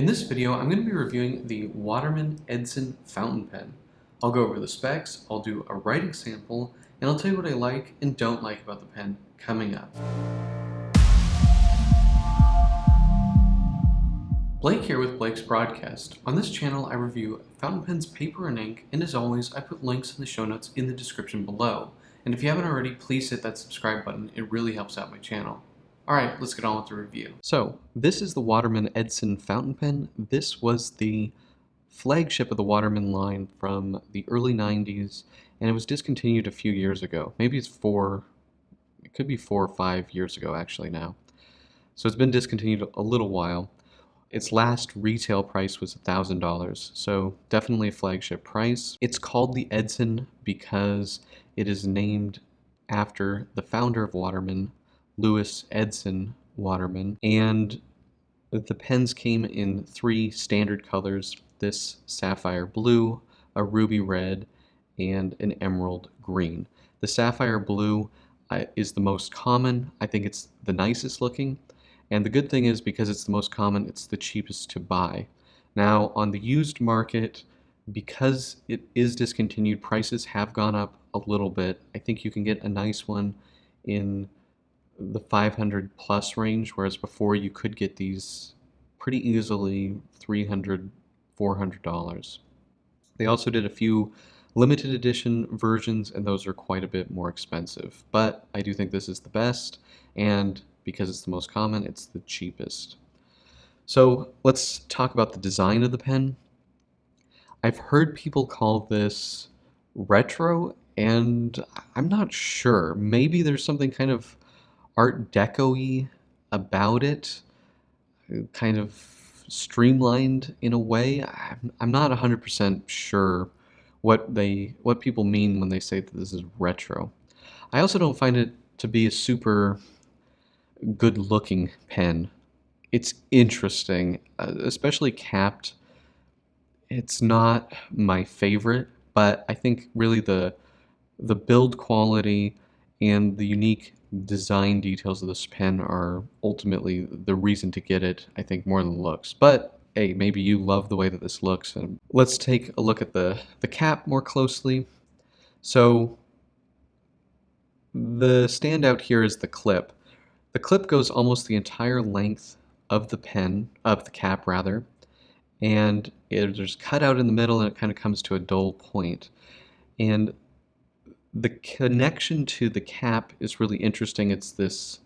In this video, I'm going to be reviewing the Waterman Edson fountain pen. I'll go over the specs, I'll do a writing sample, and I'll tell you what I like and don't like about the pen coming up. Blake here with Blake's Broadcast. On this channel, I review fountain pens, paper, and ink, and as always, I put links in the show notes in the description below. And if you haven't already, please hit that subscribe button. It really helps out my channel. Alright, let's get on with the review. So, this is the Waterman Edson fountain pen. This was the flagship of the Waterman line from the early 90s, and it was discontinued a few years ago. Maybe it could be 4 or 5 years ago actually now. So it's been discontinued a little while. Its last retail price was $1,000, so definitely a flagship price. It's called the Edson because it is named after the founder of Waterman, Louis Edson Waterman, and the pens came in 3 standard colors: this sapphire blue, a ruby red, and an emerald green. The sapphire blue is the most common. I think it's the nicest looking, and the good thing is because it's the most common, it's the cheapest to buy. Now on the used market, because it is discontinued, prices have gone up a little bit. I think you can get a nice one in the 500 plus range, whereas before you could get these pretty easily $300, $400. They also did a few limited edition versions, and those are quite a bit more expensive. But I do think this is the best, and because it's the most common, it's the cheapest. So let's talk about the design of the pen. I've heard people call this retro, and I'm not sure. Maybe there's something kind of Art Deco-y about it, kind of streamlined in a way. I'm not 100% sure what people mean when they say that this is retro. I also don't find it to be a super good-looking pen. It's interesting, especially capped. It's not my favorite, but I think really the build quality and the unique design details of this pen are ultimately the reason to get it, I think, more than looks. But hey, maybe you love the way that this looks. And let's take a look at the cap more closely. So the standout here is the clip. The clip goes almost the entire length of the pen, of the cap rather, and there's cut out in the middle, and it kind of comes to a dull point. And the connection to the cap is really interesting. It's this,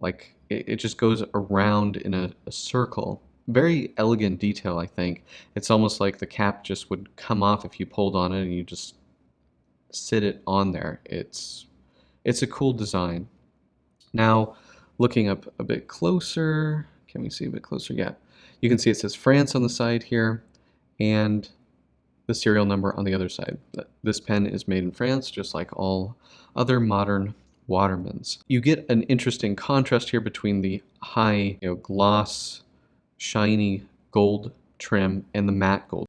like, it just goes around in a circle. Very elegant detail, I think. It's almost like the cap just would come off if you pulled on it and you just sit it on there. It's a cool design. Now, looking up a bit closer, can we see a bit closer? Yeah. You can see it says France on the side here, and the serial number on the other side. This pen is made in France, just like all other modern Watermans. You get an interesting contrast here between the high, gloss, shiny gold trim and the matte gold.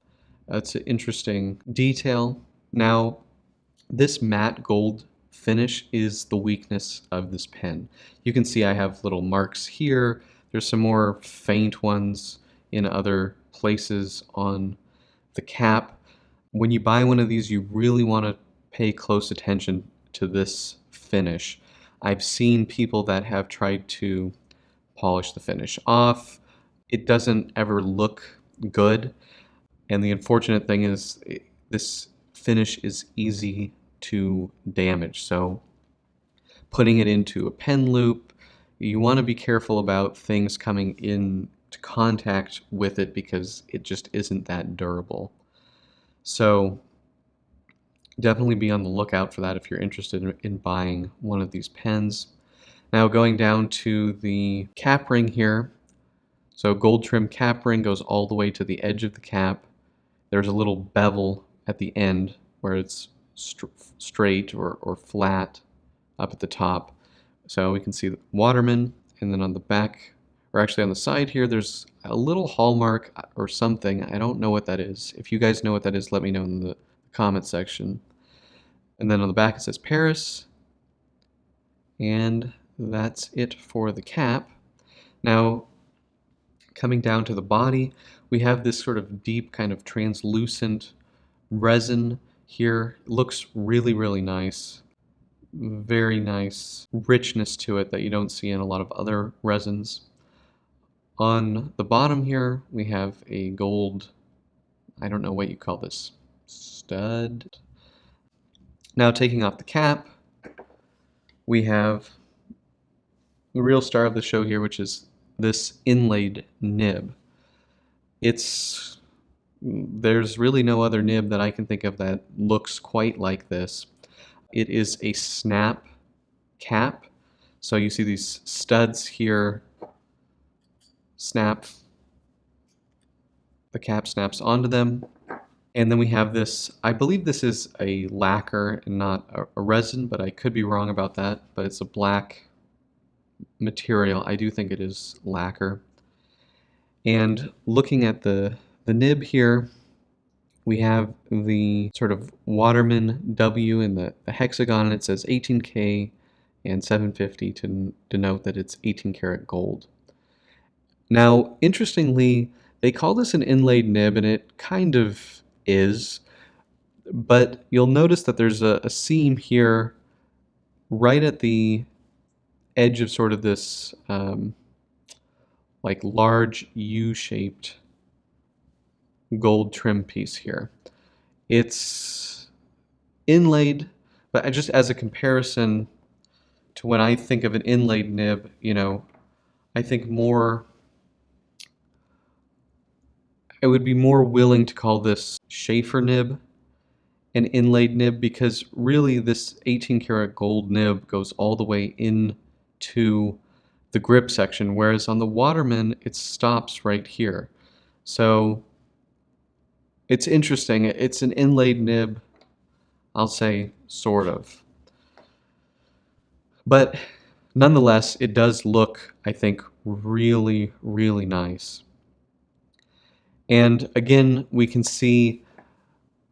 That's an interesting detail. Now, this matte gold finish is the weakness of this pen. You can see I have little marks here. There's some more faint ones in other places on the cap. When you buy one of these, you really want to pay close attention to this finish. I've seen people that have tried to polish the finish off. It doesn't ever look good, and the unfortunate thing is this finish is easy to damage. So putting it into a pen loop, you want to be careful about things coming into contact with it because it just isn't that durable. So definitely be on the lookout for that if you're interested in buying one of these pens. Now going down to the cap ring here. So gold trim cap ring goes all the way to the edge of the cap. There's a little bevel at the end where it's straight or flat up at the top. So we can see the Waterman, and then on the back, or actually on the side here, there's a little hallmark or something. I don't know what that is. If you guys know what that is, let me know in the comment section. And then on the back it says Paris, and that's it for the cap. Now, Coming down to the body, we have this sort of deep kind of translucent resin here. It looks really, really nice. Very nice richness to it that you don't see in a lot of other resins. On the bottom here, we have a gold, I don't know what you call this, stud. Now taking off the cap, we have the real star of the show here, which is this inlaid nib. There's really no other nib that I can think of that looks quite like this. It is a snap cap. So you see these studs here snap. The cap snaps onto them. And then we have this, I believe this is a lacquer and not a resin, but I could be wrong about that. But it's a black material. I do think it is lacquer. And looking at the nib here, we have the sort of Waterman W in the hexagon, and it says 18K and 750 to denote that it's 18 karat gold. Now, interestingly, they call this an inlaid nib, and it kind of is, but you'll notice that there's a seam here right at the edge of sort of this like large U-shaped gold trim piece here. It's inlaid, but just as a comparison to when I think of an inlaid nib, you know, I think more, I would be more willing to call this Schaefer nib an inlaid nib, because really this 18 karat gold nib goes all the way into the grip section, whereas on the Waterman it stops right here. So it's interesting. It's an inlaid nib, I'll say, sort of. But nonetheless, it does look, I think, really, really nice. And again, we can see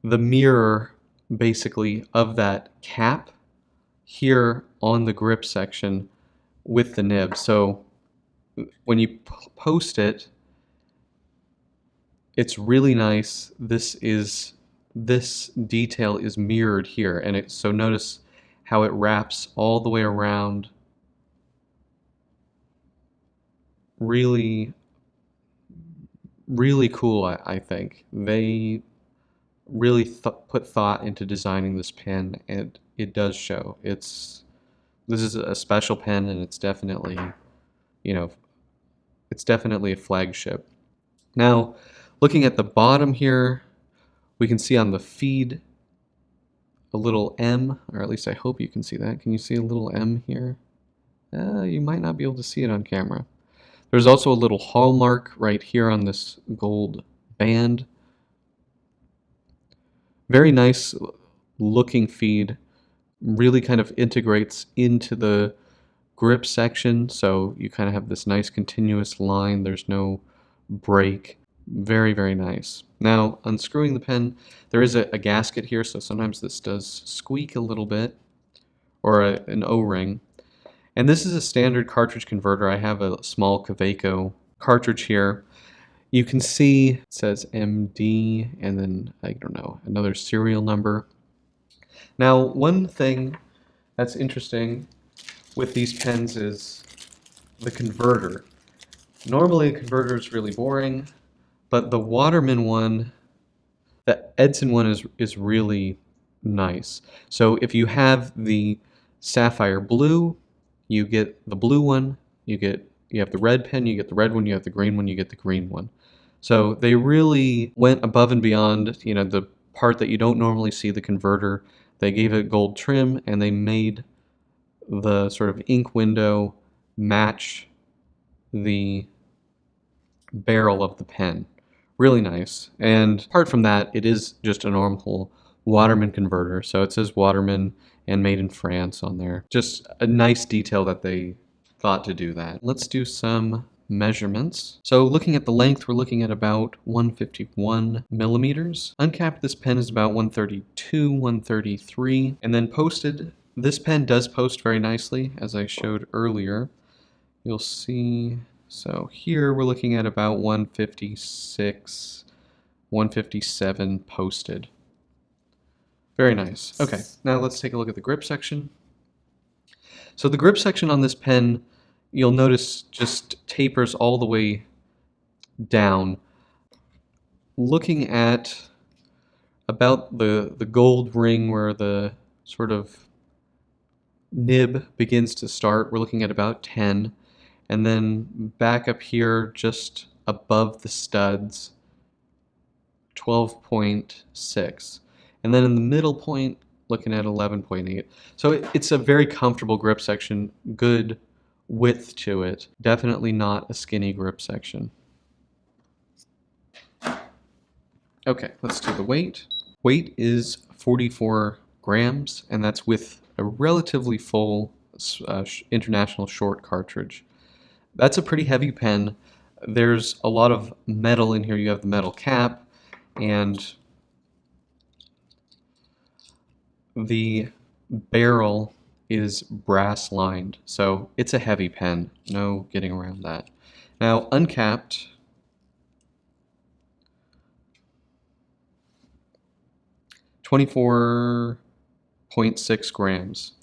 the mirror, basically, of that cap here on the grip section with the nib. So when you post it, it's really nice. This detail is mirrored here, and so notice how it wraps all the way around. Really, really cool, I think. They really put thought into designing this pen, and it does show. This is a special pen, and it's definitely, you know, it's definitely a flagship. Now, looking at the bottom here, we can see on the feed a little M, or at least I hope you can see that. Can you see a little M here? You might not be able to see it on camera. There's also a little hallmark right here on this gold band. Very nice looking feed. Really kind of integrates into the grip section, so you kind of have this nice continuous line. There's no break. Very, very nice. Now, unscrewing the pen, there is a gasket here, so sometimes this does squeak a little bit, or an O-ring. And this is a standard cartridge converter. I have a small Kaweco cartridge here. You can see it says MD and then, I don't know, another serial number. Now, one thing that's interesting with these pens is the converter. Normally, the converter is really boring, but the Waterman one, the Edson one is really nice. So if you have the sapphire blue, you get the blue one, you have the red pen, you get the red one, you have the green one, you get the green one. So they really went above and beyond, you know, the part that you don't normally see, the converter. They gave it gold trim, and they made the sort of ink window match the barrel of the pen. Really nice. And apart from that, it is just a normal Waterman converter. So it says Waterman and made in France on there. Just a nice detail that they thought to do that. Let's do some measurements. So looking at the length, we're looking at about 151 millimeters. Uncapped, this pen is about 132, 133. And then posted, this pen does post very nicely, as I showed earlier. You'll see So here we're looking at about 156, 157 posted. Very nice. Okay, now let's take a look at the grip section. So the grip section on this pen, you'll notice just tapers all the way down. Looking at about the gold ring where the sort of nib begins to start, we're looking at about 10. And then back up here, just above the studs, 12.6. And then in the middle point, looking at 11.8. So it's a very comfortable grip section, good width to it. Definitely not a skinny grip section. Okay, let's do the weight. Weight is 44 grams, and that's with a relatively full international short cartridge. That's a pretty heavy pen. There's a lot of metal in here. You have the metal cap, and the barrel is brass lined, so it's a heavy pen. No getting around that. Now, uncapped, 24.6 grams.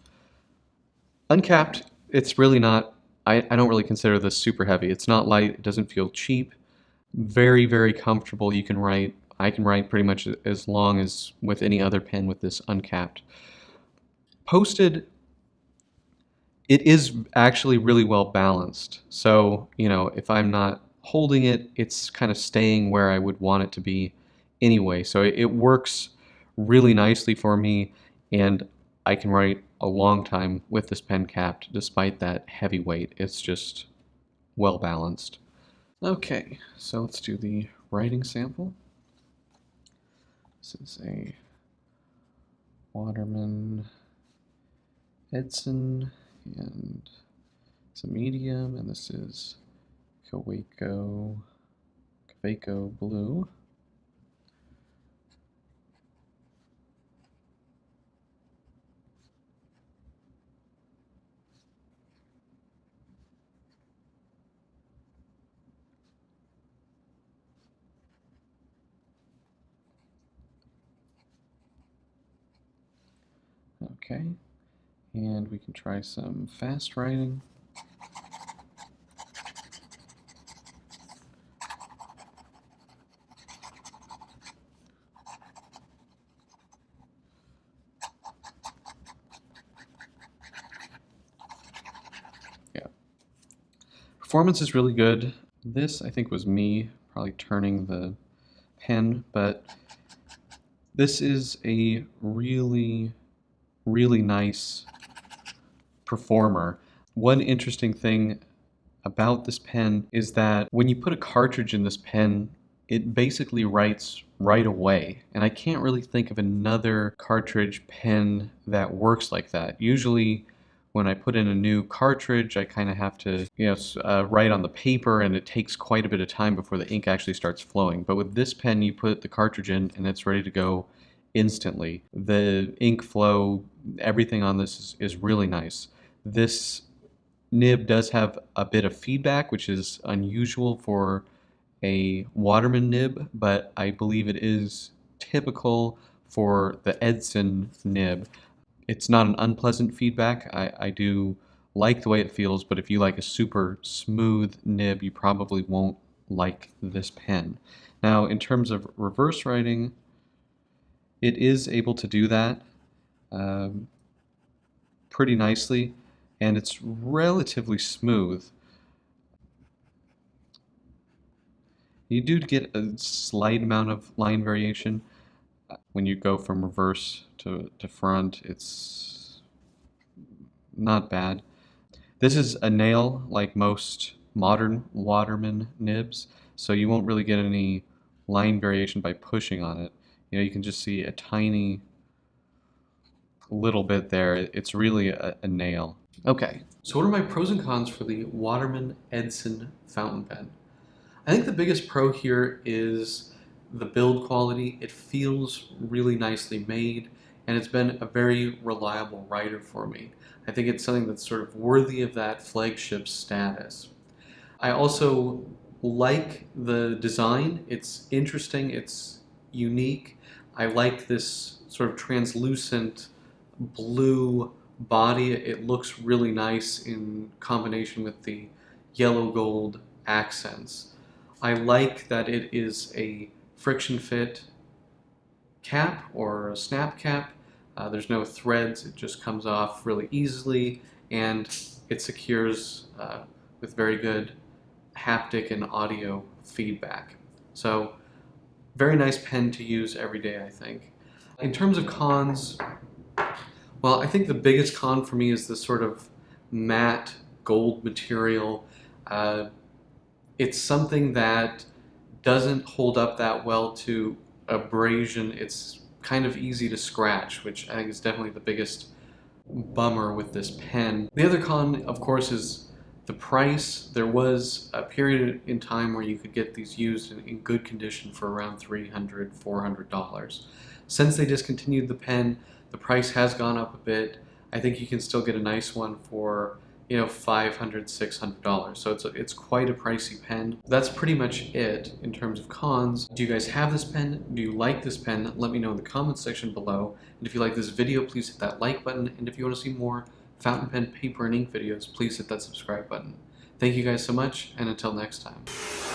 Uncapped, it's really not, I don't really consider this super heavy. It's not light, it doesn't feel cheap. Very, very comfortable. I can write pretty much as long as with any other pen with this uncapped. Posted, it is actually really well balanced. So, if I'm not holding it, it's kind of staying where I would want it to be anyway. So it works really nicely for me, and I can write a long time with this pen capped despite that heavy weight. It's just well balanced. Okay, so let's do the writing sample. This is a Waterman Edson, and it's a medium, and this is Kaweco Blue. Okay, and we can try some fast writing. Yeah. Performance is really good. This, I think, was me probably turning the pen, but this is a really, really nice performer. One interesting thing about this pen is that when you put a cartridge in this pen, it basically writes right away. And I can't really think of another cartridge pen that works like that. Usually when I put in a new cartridge, I kind of have to write on the paper, and it takes quite a bit of time before the ink actually starts flowing. But with this pen, you put the cartridge in and it's ready to go instantly. The ink flow, everything on this is really nice. This nib does have a bit of feedback, which is unusual for a Waterman nib, but I believe it is typical for the Edson nib. It's not an unpleasant feedback. I do like the way it feels, but if you like a super smooth nib, you probably won't like this pen. Now, in terms of reverse writing, it is able to do that pretty nicely, and it's relatively smooth. You do get a slight amount of line variation when you go from reverse to front. It's not bad. This is a nail like most modern Waterman nibs, so you won't really get any line variation by pushing on it. You can just see a tiny little bit there. It's really a nail. Okay, so what are my pros and cons for the Waterman Edson fountain pen? I think the biggest pro here is the build quality. It feels really nicely made, and it's been a very reliable writer for me. I think it's something that's sort of worthy of that flagship status. I also like the design. It's interesting, it's unique. I like this sort of translucent blue body. It looks really nice in combination with the yellow gold accents. I like that it is a friction fit cap or a snap cap. There's no threads, it just comes off really easily, and it secures with very good haptic and audio feedback. So very nice pen to use every day, I think. In terms of cons, well, I think the biggest con for me is this sort of matte gold material. It's something that doesn't hold up that well to abrasion. It's kind of easy to scratch, which I think is definitely the biggest bummer with this pen. The other con, of course, is the price. There was a period in time where you could get these used in good condition for around $300, $400. Since they discontinued the pen, the price has gone up a bit. I think you can still get a nice one for, you know, $500, $600. So it's quite a pricey pen. That's pretty much it in terms of cons. Do you guys have this pen? Do you like this pen? Let me know in the comments section below. And if you like this video, please hit that like button. And if you want to see more fountain pen, paper, and ink videos, please hit that subscribe button. Thank you guys so much, and until next time.